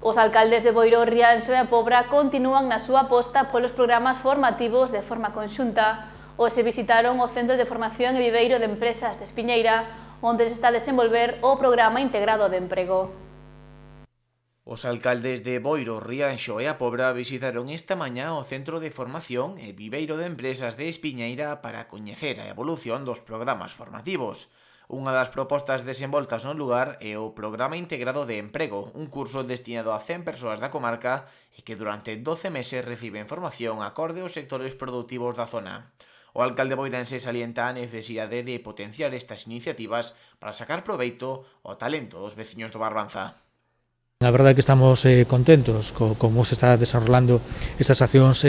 Os alcaldes de Boiro, Rianxo e A Pobra continúan na súa aposta polos programas formativos de forma conxunta. Hoxe visitaron o Centro de Formación e Viveiro de Empresas de Espiñeira, onde se está a desenvolver o Programa Integrado de Emprego. Os alcaldes de Boiro, Rianxo e A Pobra visitaron esta mañá o Centro de Formación e Viveiro de Empresas de Espiñeira para coñecer a evolución dos programas formativos. Unha das propostas desenvoltas no lugar é o Programa Integrado de Emprego, un curso destinado a 100 persoas da comarca e que durante 12 meses reciben formación acorde aos sectores produtivos da zona. O alcalde boirense salienta a necesidade de potenciar estas iniciativas para sacar proveito ao talento dos veciños do Barbanza. A verdade é que estamos contentos como se está desenrolando estas accións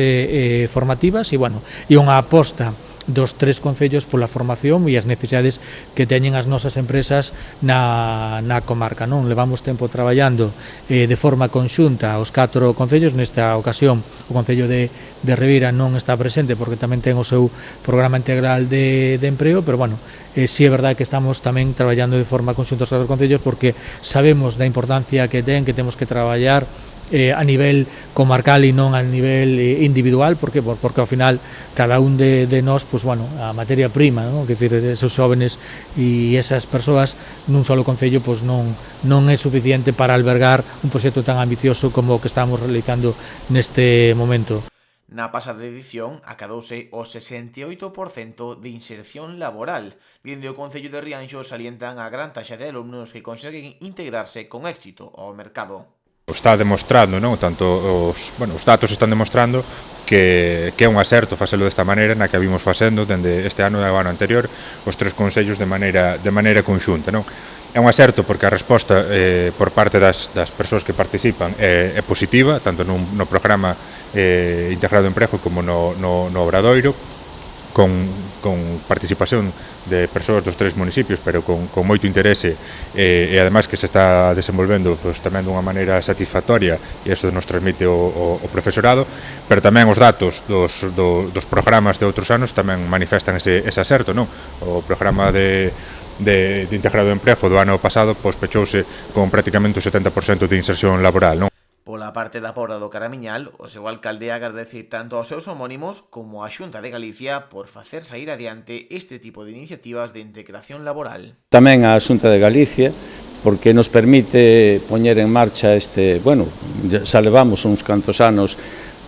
formativas e, bueno, e unha aposta dos tres concellos pola formación e as necesidades que teñen as nosas empresas na comarca. Non levamos tempo traballando de forma conxunta os 4 concellos. Nesta ocasión o Concello de Ribeira non está presente porque tamén ten o seu programa integral de emprego, pero bueno, si é verdade que estamos tamén traballando de forma conxunta os 4 concellos porque sabemos da importancia que ten, que temos que traballar a nivel comarcal e non a nivel individual, porque ao final cada un de nós, pues, bueno, a materia prima, ¿no? Que decir, esos jóvenes e esas persoas nun solo concello pues, non é suficiente para albergar un proxecto tan ambicioso como o que estamos realizando neste momento. Na pasada edición acadouse o 68% de inserción laboral. Dende o Concello de Rianxo salientan a gran taxa de alumnos que conseguen integrarse con éxito ao mercado. Está demostrando, non? Tanto os datos están demostrando que é un acerto facelo desta maneira na que a vimos facendo dende este ano e o ano anterior os tres concellos de maneira conxunta, non? É un acerto porque a resposta por parte das persoas que participan é positiva, tanto no programa integrado de emprego como no obradoiro, con participación de persoas dos tres municipios, pero con moito interese e ademais que se está desenvolvendo pues, tamén dunha maneira satisfactoria e iso nos transmite o profesorado, pero tamén os datos dos programas de outros anos tamén manifestan ese acerto, non? O programa de integrado de emprego do ano pasado pues, pechouse con prácticamente o 70% de inserción laboral, non? Pola parte da Pobra do Caramiñal, o seu alcalde agradece tanto aos seus homónimos como á Xunta de Galicia por facer saír adiante este tipo de iniciativas de integración laboral. Tamén á Xunta de Galicia, porque nos permite poñer en marcha xa levamos uns cantos anos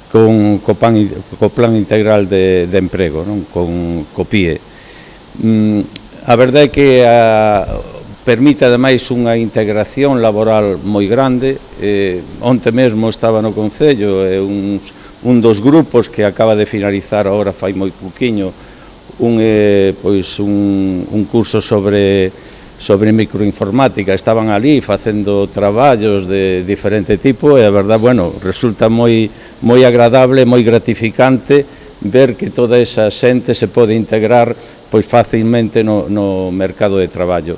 co Plan Integral de Emprego, non? Co PIE. A verdade é que permite ademais unha integración laboral moi grande. Onte mesmo estaba no Concello un dos grupos que acaba de finalizar agora fai moi pouquiño un curso sobre microinformática. Estaban ali facendo traballos de diferente tipo e a verdade, resulta moi agradable, moi gratificante ver que toda esa xente se pode integrar pois facilmente no mercado de traballo.